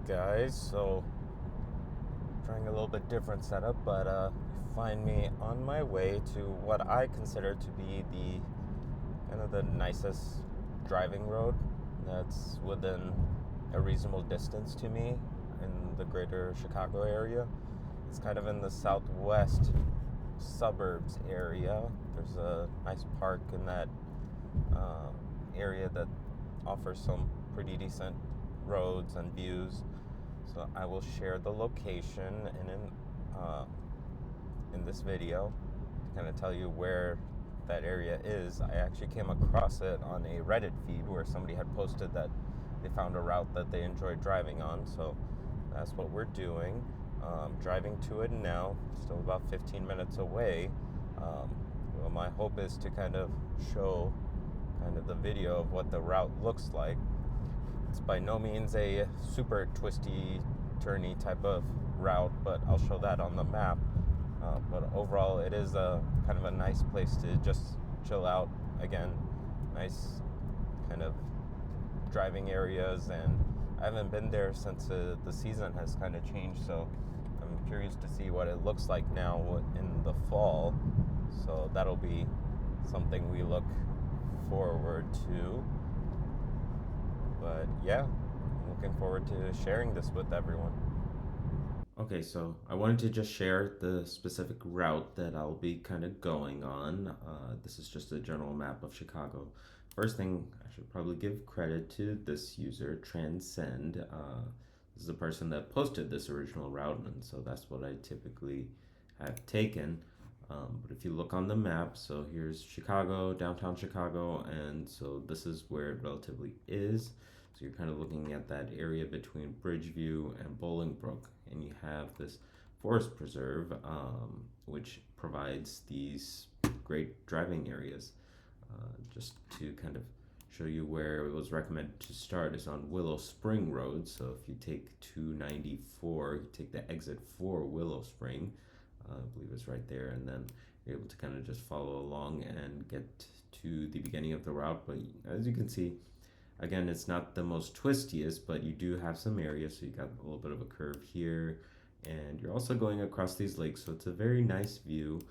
guys, so trying a little bit different setup, but you find me on my way to what I consider to be the kind of the nicest driving road that's within a reasonable distance to me in the greater Chicago area. It's kind of in the southwest suburbs area. There's a nice park in that area that offers some pretty decent roads and views. So I will share the location in this video to kind of tell you where that area is. I actually came across it on a Reddit feed where somebody had posted that they found a route that they enjoyed driving on. So that's what we're doing. Driving to it now, still about 15 minutes away. Well, my hope is to kind of show kind of the video of what the route looks like. It's by no means a super twisty, turny type of route, but I'll show that on the map. But overall, it is a kind of a nice place to just chill out. Again, nice kind of driving areas, and I haven't been there since the season has kind of changed, so I'm curious to see what it looks like now in the fall. So that'll be something we look forward to. But yeah, I'm looking forward to sharing this with everyone. Okay, so I wanted to just share the specific route that I'll be kind of going on. This is just a general map of Chicago. First thing, I should probably give credit to this user, Transcend. This is the person that posted this original route, and so that's what I typically have taken. But if you look on the map, so here's Chicago, downtown Chicago, and so this is where it relatively is. So you're kind of looking at that area between Bridgeview and Bolingbrook, and you have this forest preserve, which provides these great driving areas. Just to kind of show you where it was recommended to start is on Willow Spring Road. So if you take 294, you take the exit for Willow Spring, I believe it's right there, and then you're able to kind of just follow along and get to the beginning of the route. But as you can see, again, it's not the most twistiest, but you do have some areas, so you got a little bit of a curve here, and you're also going across these lakes, so it's a very nice view.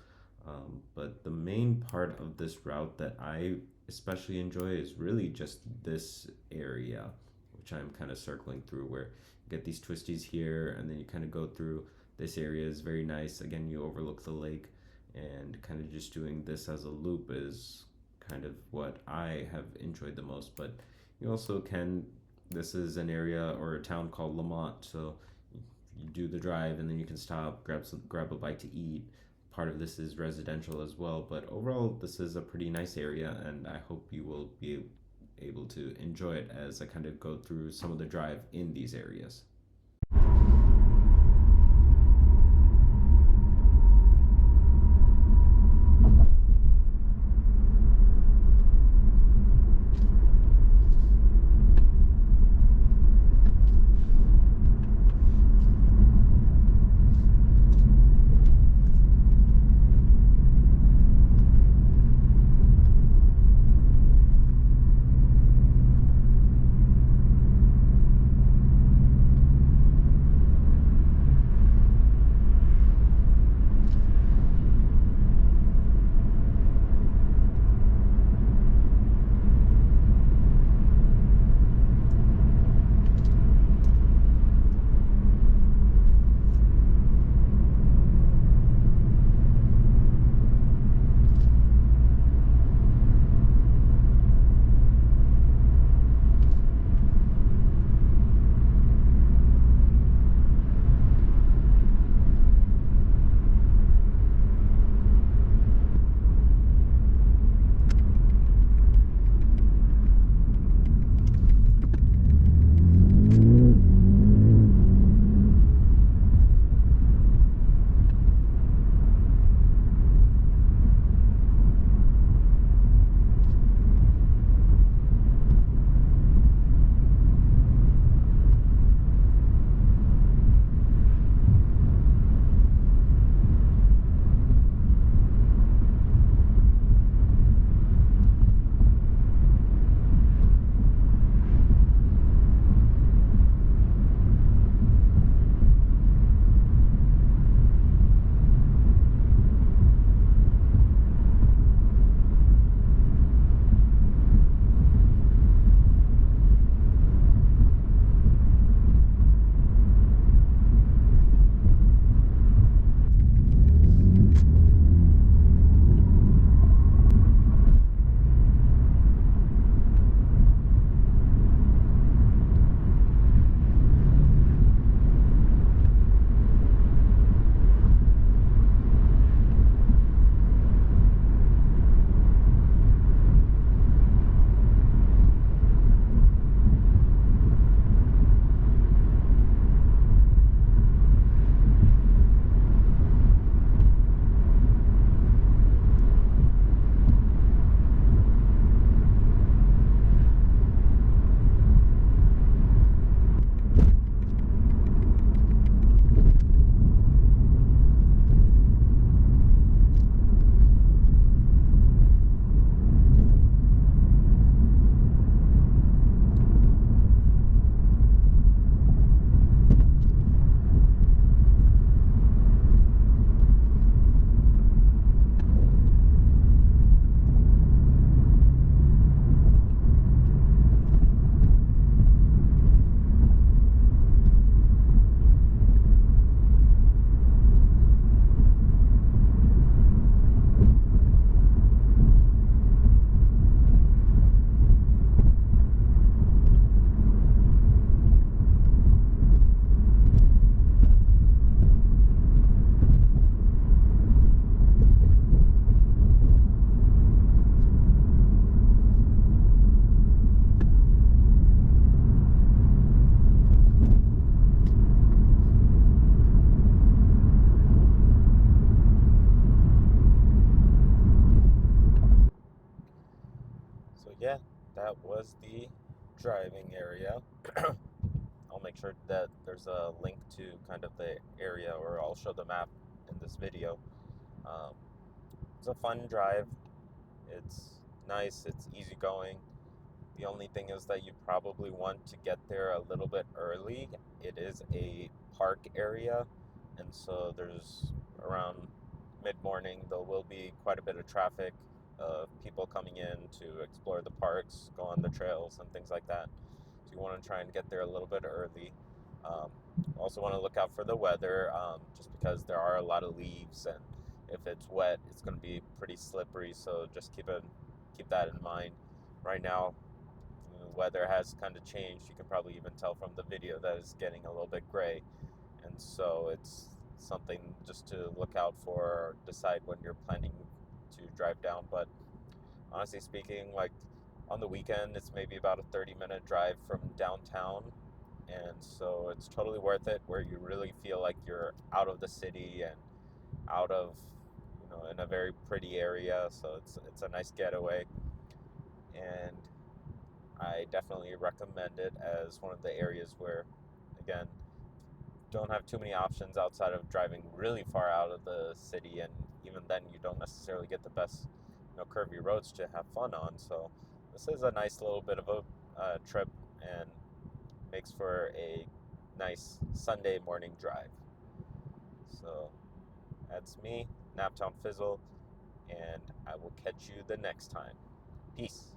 But the main part of this route that I especially enjoy is really just this area, which I'm kind of circling through, where you get these twisties here, and then you kind of go through. This area is very nice. Again, you overlook the lake, and kind of just doing this as a loop is kind of what I have enjoyed the most. But you also can, this is an area or a town called Lamont, so you do the drive and then you can stop, grab a bite to eat. Part of this is residential as well, but overall this is a pretty nice area, and I hope you will be able to enjoy it as I kind of go through some of the drive in these areas. is the driving area. I'll make sure that there's a link to kind of the area, or I'll show the map in this video. Um, it's a fun drive. It's nice, it's easygoing. The only thing is that you probably want to get there a little bit early. It is a park area, and so there's around mid-morning there will be quite a bit of traffic of people coming in to explore the parks, go on the trails and things like that. So you want to try and get there a little bit early. Um, Also want to look out for the weather, just because there are a lot of leaves, and if it's wet it's going to be pretty slippery, so just keep that in mind. Right now the weather has kind of changed. You can probably even tell from the video that it's getting a little bit gray, and so it's something just to look out for, or decide when you're planning to drive down. But honestly speaking, like on the weekend, it's maybe about a 30-minute drive from downtown, and so it's totally worth it, where you really feel like you're out of the city and out of, in a very pretty area. So it's a nice getaway, and I definitely recommend it as one of the areas where, again, don't have too many options outside of driving really far out of the city, and even then you don't necessarily get the best, curvy roads to have fun on. So this is a nice little bit of a trip, and makes for a nice Sunday morning drive. So that's me, Naptown Fizzle, and I will catch you the next time. Peace.